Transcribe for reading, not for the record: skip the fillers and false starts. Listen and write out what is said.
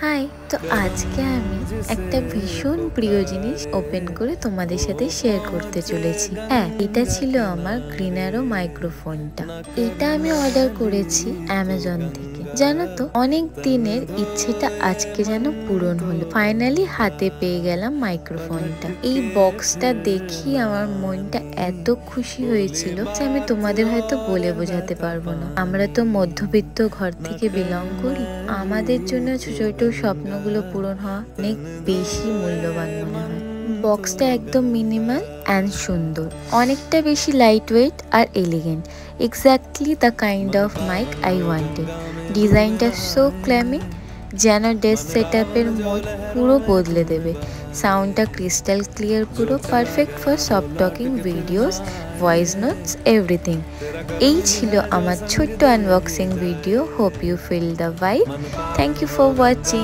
High, তো আজকে আমি একটা ভীষণ প্রিয় জিনিস ওপেন করে তোমাদের সাথে শেয়ার করতে চলেছি। হ্যাঁ, এটা ছিল আমার গ্রিনারো মাইক্রোফোনটা। এটা আমি অর্ডার করেছি অ্যামাজন থেকে। জানো তো, অনেক দিনের ইচ্ছেটা আজকে যেন পূরণ হলো। ফাইনালি হাতে পেয়ে গেলাম মাইক্রোফোনটা। এই বক্সটা দেখি আমার মনটা এত খুশি হয়েছিল যে আমি তোমাদের হয়তো বলে বোঝাতে পারবো না। আমরা তো মধ্যবিত্ত ঘর থেকে বিলং করি, আমাদের জন্য ছোট স্বপ্নগুলো পূরণ হওয়া অনেক বেশি মূল্যবান মনে হয়। বক্সটা একদম মিনিমাল অ্যান্ড সুন্দর, অনেকটা বেশি লাইট ওয়েট আর elegant, exactly the kind of mic I wanted. ডিজাইনটা সো ক্ল্যামিং, যেন ডেস্ক সেট আপের মোড পুরো বদলে দেবে। সাউন্ডটা ক্রিস্টাল ক্লিয়ার, পুরো perfect for soft talking, videos, voice notes, everything. এই ছিল আমার ছোট্ট unboxing video. Hope you feel the vibe. Thank you for watching.